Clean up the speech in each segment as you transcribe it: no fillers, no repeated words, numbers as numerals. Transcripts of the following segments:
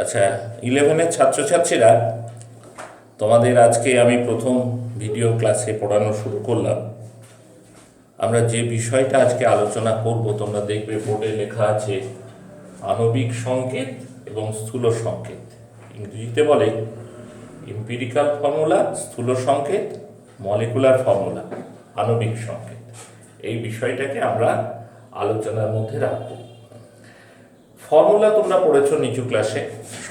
আচ্ছা, 11-এর ছাত্রছাত্রীরা, তোমাদের আজকে আমি প্রথম ভিডিও ক্লাসে পড়ানো শুরু করলাম। আমরা যে বিষয়টা আজকে আলোচনা করব, তোমরা দেখবে বোর্ডে লেখা আছে আণবিক সংকেত এবং স্থূল সংকেত। ইংরেজিতে বলে এম্পিরিক্যাল ফর্মুলা, স্থূল সংকেত, মলিকুলার ফর্মুলা, আণবিক সংকেত। এই বিষয়টাকে আমরা আলোচনার মধ্যে রাখব। ফর্মুলা তোমরা পড়েছো নিচু ক্লাসে,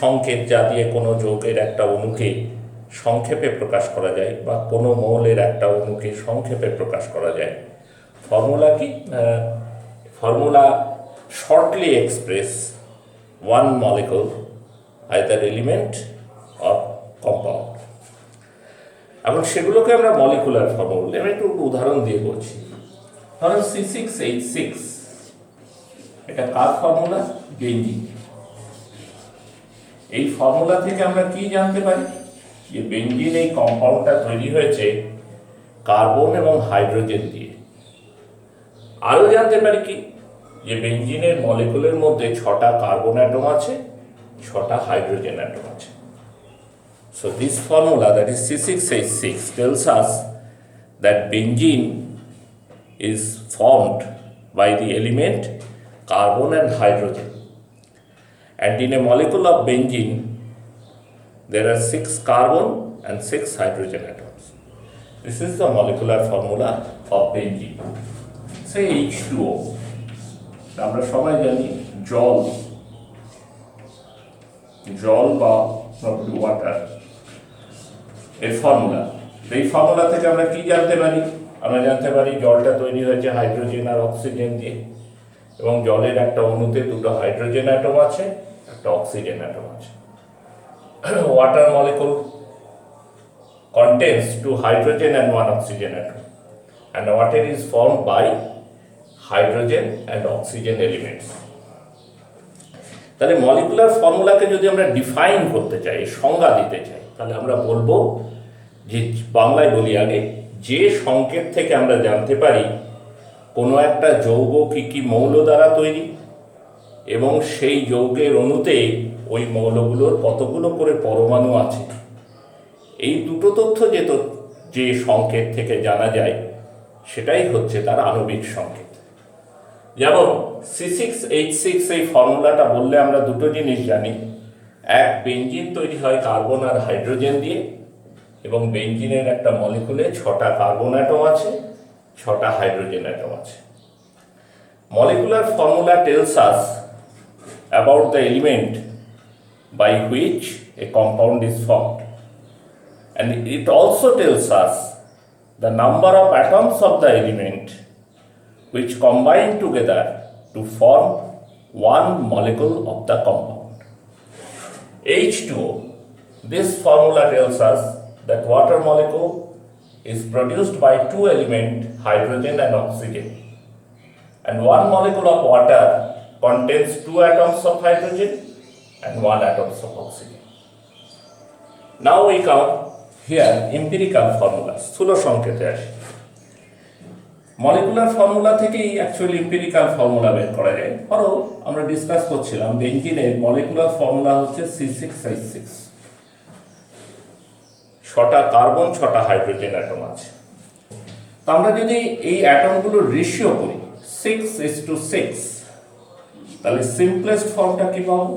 সংকেত যা দিয়ে কোনো যৌগের একটা অণুকে সংক্ষেপে প্রকাশ করা যায় বা কোনো মৌলের একটা অণুকে সংক্ষেপে প্রকাশ করা যায়। ফর্মুলা কি? Formula shortly express one molecule either element or compound. এখন সেগুলোকে আমরা মলিকুলার ফর্মুলা, আমি একটু উদাহরণ দিয়ে বলছি। ধরুন C6H6, এটা কার ফর্মুলা? বেঞ্জিন। এই ফর্মুলা থেকে আমরা কি জানতে পারি? যে বেঞ্জিন এই কম্পাউন্ডটা তৈরি হয়েছে কার্বন এবং হাইড্রোজেন দিয়ে। আরও জানতে পারি কি? যে বেঞ্জিনের মলিকুলের মধ্যে 6টা কার্বন অ্যাটম আছে, 6টা হাইড্রোজেন অ্যাটম আছে। So this formula, that is C6H6, tells us that benzene is formed by the element carbon and hydrogen. And in a molecule of benzene, there are 6 carbon and 6 hydrogen atoms. This is the molecular formula of benzene. Say H2O. আমরা সবাই জানি জল বা water এর formula. এই formula থেকে আমরা কি জানতে পারি? আমরা জানতে পারি জলটা তৈরি হয়েছে হাইড্রোজেন আর অক্সিজেন দিয়ে, এবং জলের একটা অণুতে 2টো হাইড্রোজেন অ্যাটম আছে, একটা অক্সিজেন অ্যাটম আছে। Water molecule contains 2 hydrogen and 1 oxygen atom, and water is formed by hydrogen and oxygen elements. তাহলে মলিকুলার ফর্মুলাকে যদি আমরা ডিফাইন করতে চাই, সংজ্ঞা দিতে চাই, তাহলে আমরা বলবো যে, বাংলায় বলি আগে, যে সংকেত থেকে আমরা জানতে পারি কোনো একটা যৌগ কি কি মৌল দ্বারা তৈরি এবং সেই যৌগের অণুতে ওই মৌলগুলোর কতগুলো করে পরমাণু আছে। এই দুটো তথ্য যে সংকেত থেকে জানা যায়, সেটাই হচ্ছে তার আণবিক সংকেত। যেমন C6H6 এই ফর্মুলাটা বললে আমরা দুটো জিনিস জানি। এক, বেঞ্জিন তৈরি হয় কার্বন আর হাইড্রোজেন দিয়ে, এবং বেঞ্জিনের একটা মলিকুলে 6টা কার্বন অ্যাটম আছে, 6টা হাইড্রোজেন অ্যাটম আছে। Molecular formula tells us about the element by which a compound is formed, and it also tells us the number of atoms of the element which combine together to form one molecule of the compound. H2O, this formula tells us that water molecule is produced by 2 elements, hydrogen and oxygen. And 1 molecule of water contains 2 atoms of hydrogen and 1 atom of oxygen. Now we come here empirical formula, স্থূল সংকেতে আসি। Molecular formula থেকেই actually empirical formula বের করা যায়। ধরো আমরা discuss করছিলাম বেঞ্জিনের molecular formula হচ্ছে C6H6, 6টা কার্বন, 6টা হাইড্রোজেন অ্যাটম আছে। তো আমরা যদি এই অ্যাটমগুলোর রেশিও করি 6:6, তাহলে সিম্পলেস্ট ফর্মটা কি পাবো?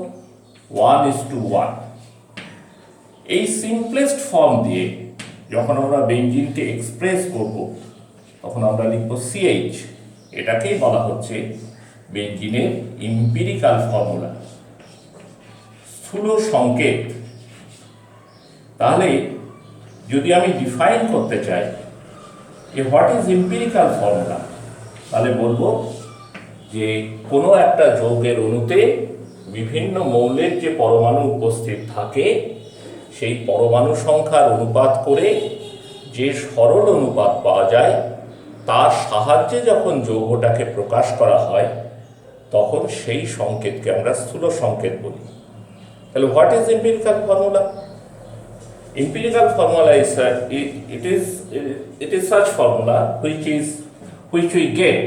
1:1। এই সিম্পলেস্ট ফর্ম দিয়ে যখন আমরা বেঞ্জিনকে এক্সপ্রেস করব, তখন আমরা লিখব CH। এটাকেই বলা হচ্ছে বেঞ্জিনের এম্পিরিক্যাল ফর্মুলা, স্থূল সংকেত। তাহলে যদি আমি ডিফাইন করতে চাই হোয়াট ইজ এম্পিরিক্যাল ফর্মুলা, তাহলে বলবো যে কোনো একটা যৌগের অণুতে বিভিন্ন মৌলের যে পরমাণু উপস্থিত থাকে, সেই পরমাণু সংখ্যার অনুপাত করে যে সরল অনুপাত পাওয়া যায়, তার সাহায্যে যখন যৌগটাকে প্রকাশ করা হয়, তখন সেই সংকেতকে আমরা স্থূল সংকেত বলি। তাহলে what is empirical formula? Empirical formula is it is such formula which we get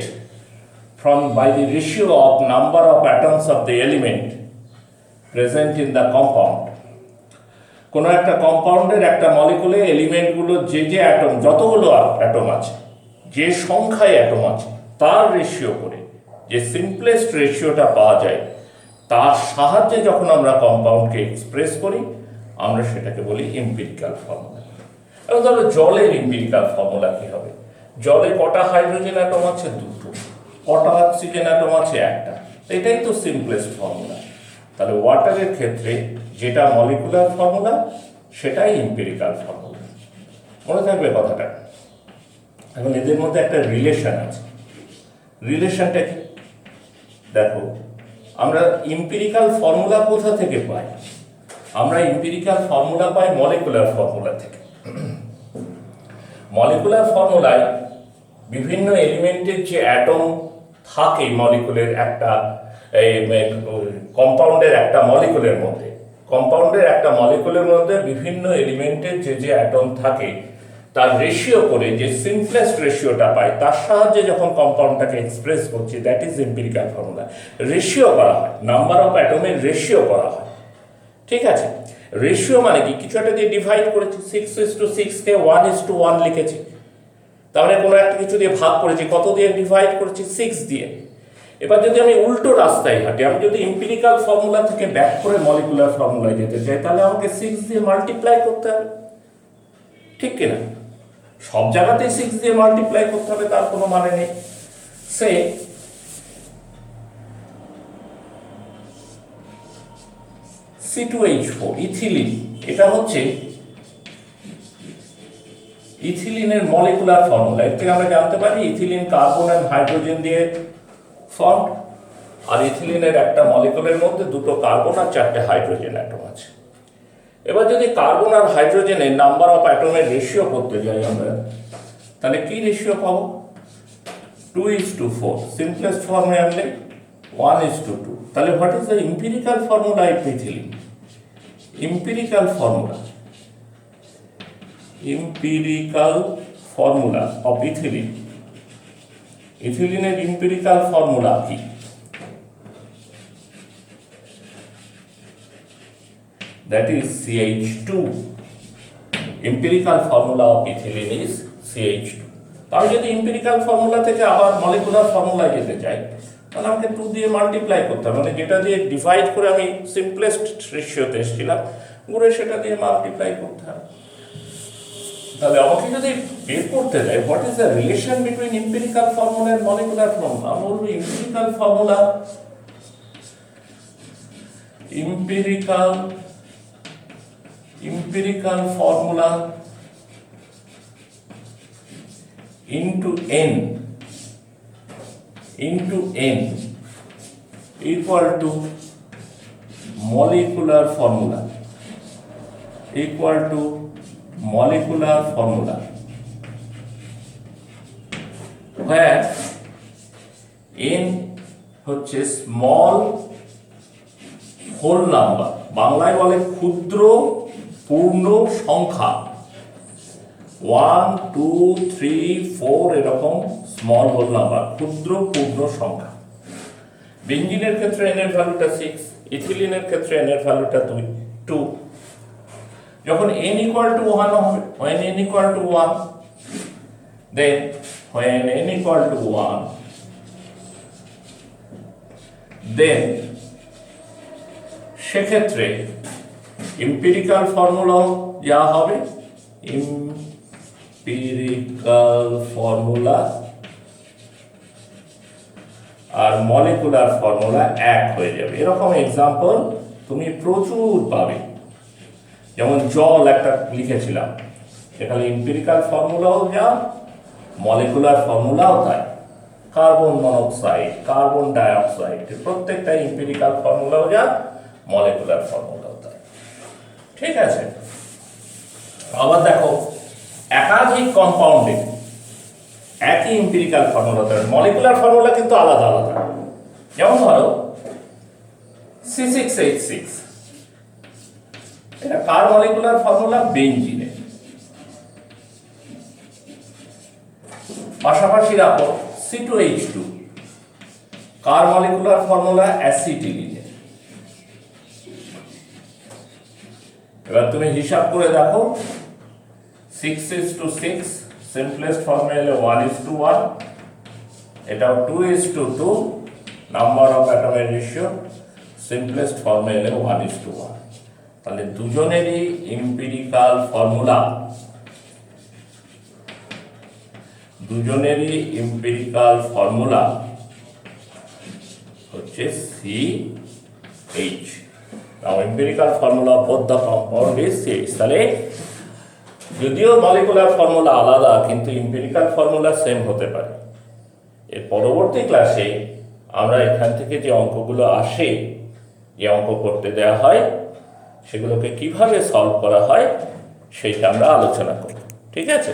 from by the ratio of number of atoms of the element present in the compound. কোনো একটা কম্পাউন্ডের একটা মলিকুলে এলিমেন্টগুলো যে যে অ্যাটম, যতগুলো অ্যাটম আছে, যে সংখ্যায় atom আছে তার রেশিও করে যে সিম্পলেস্ট রেশিওটা পাওয়া যায়, তার সাহায্যে যখন আমরা কম্পাউন্ডকে এক্সপ্রেস করি আমরা সেটাকে বলি এম্পিরিক্যাল ফর্মুলা। এবং ধরো জলের এম্পিরিক্যাল ফর্মুলা কী হবে? জলে কটা হাইড্রোজেন অ্যাটম আছে? দুটো। কটা অক্সিজেন অ্যাটম আছে? একটা। এটাই তো সিম্পলেস্ট ফর্মুলা। তাহলে ওয়াটারের ক্ষেত্রে যেটা মলিকুলার ফর্মুলা সেটাই এম্পিরিক্যাল ফর্মুলা। মনে থাকবে কথাটা। এখন এদের মধ্যে একটা রিলেশন আছে। রিলেশনটা কি? দেখো, আমরা এম্পিরিক্যাল ফর্মুলা কোথা থেকে পাই? আমরা এম্পিরিক্যাল ফর্মুলা পাই মলিকুলার ফর্মুলা থেকে। মলিকুলার ফর্মুলায় বিভিন্ন এলিমেন্টের যে অ্যাটম থাকে মলিকুলের একটা কম্পাউন্ডের একটা মলিকুলের মধ্যে, বিভিন্ন এলিমেন্টের যে যে অ্যাটম থাকে তার রেশিও করে যে সিম্পলেস্ট রেশিওটা পাই, তার সাহায্যে যখন কম্পাউন্ডটাকে এক্সপ্রেস করছি, that is empirical formula. Ratio করা হয়, নাম্বার অফ অ্যাটমের রেশিও করা হয়। ঠিক আছে? রেশিও মানে কি? কিছু একটা দিয়ে ডিভাইড করেছি, 6:6 কে 1:1 লিখেছি। তাহলে কোনো একটা কিছু দিয়ে ভাগ করেছি, কত দিয়ে ডিভাইড করেছি? 6 দিয়ে। এবার যদি আমি উল্টো রাস্তায় হাঁটি, আমি যদি এম্পিরিক্যাল ফর্মুলা থেকে ব্যাক করে মলিকুলার ফর্মুলায় যেতে চাই, তাহলে আমাকে 6 দিয়ে মাল্টিপ্লাই করতে হবে। ঠিক কিনা? সব জায়গাতেই 6 দিয়ে মাল্টিপ্লাই করতে হবে তার কোনো মানে নেই। সে C2H4 ইথিলিন, এটা হচ্ছে ইথিলিনের মলিকুলার ফর্মুলা। এর থেকে আমরা জানতে পারি ইথিলিন কার্বন আর হাইড্রোজেন দিয়ে ফর্ম, আর ইথিলিনের একটা মলিকুলের মধ্যে দুটো কার্বন আর 4টে হাইড্রোজেন অ্যাটম আছে। এবার যদি কার্বন আর হাইড্রোজেনের নাম্বার অফ অ্যাটমের রেশিও করতে যাই আমরা, তাহলে কি রেশিও পাবো? 2:4। সিম্পলেস্ট ফর্মে আনলে 1:2। তাহলে what is the empirical formula of ethylene? Empirical formula of ethylene, ইথিলিনের এম্পিরিক্যাল ফর্মুলা কি? That is CH2. Empirical formula of ethylene is CH2. তাহলে যদি এম্পিরিক্যাল ফর্মুলা থেকে আবার মলিকুলার ফর্মুলায় যেতে চাই, তাহলে আমাকে 2 দিয়ে মাল্টিপ্লাই করতে হবে। মানে যেটা দিয়ে ডিভাইড করে আমি সিম্পলেস্ট রেশিওতে এসেছিলাম, ঘুরে সেটা দিয়ে মাল্টিপ্লাই করতে হবে। তাহলে আমাকে যদি বের করতে যাই what is the relation between empirical formula and molecular formula, আমরা বলবো empirical formula into n equal to molecular formula where n হচ্ছে স্মল হোল নাম্বার, বাংলায় বলে ক্ষুদ্র পূর্ণ সংখ্যা। 1, 2, 3, 4 এরকম স্মল হোল নাম্বার, ক্ষুদ্র পূর্ণ সংখ্যা। বেঞ্জিনের ক্ষেত্রে n এর ভ্যালুটা 6, ইথিলিনের ক্ষেত্রে n এর ভ্যালুটা 2। যখন n equal to 1 হবে, when n equal to 1, then when n equal to 1, then সেক্ষেত্রে এম্পিরিক্যাল ফর্মুলা যা হবে, এম্পিরিক্যাল ফর্মুলা আর মলিকুলার ফর্মুলা এক হয়ে যাবে। এরকম এক্সাম্পল তুমি প্রচুর পাবে। যেমন জল একটা লিখেছিলাম, এখানে এম্পিরিক্যাল ফর্মুলাও যা, মলিকুলার ফর্মুলাও তাই। কার্বন মনোক্সাইড, কার্বন ডাইঅক্সাইড, প্রত্যেকটা এম্পিরিক্যাল ফর্মুলাও যা, মলিকুলার ফর্মুলাও তাই। ঠিক আছে? আবার দেখো, একাধিক কম্পাউন্ডে একই এম্পিরিক্যাল ফর্মুলা, মলিকুলার ফর্মুলা কিন্তু আলাদা আলাদা। যেমন ধরো C6H6, এটা কার মলিকুলার ফর্মুলা? বেঞ্জিনের। পাশাপাশি রাখো C2H2, কার মলিকুলার ফর্মুলা? অ্যাসিটিলিনের। এবার তুমি হিসাব করে দেখো, 6:6, সিম্পলেস্ট ফর্মে এলে 1:1, এটাও 2:2, নাম্বার অফ অ্যাটমের রেশিও, সিম্পলেস্ট ফর্মে এলে 1:1। তাহলে দুজনেরই এম্পিরিক্যাল ফর্মুলা হচ্ছে CH। Now empirical formula of both the compound is CH। তাহলে যদিও মলিকুলার ফর্মুলা আলাদা, কিন্তু এম্পিরিক্যাল ফর্মুলা সেম হতে পারে। এর পরবর্তী ক্লাসে আমরা এখান থেকে যে অঙ্কগুলো আসে, যে অঙ্ক করতে দেওয়া হয়, সেগুলোকে কিভাবে সলভ করা হয় সেটা আমরা আলোচনা করব। ঠিক আছে?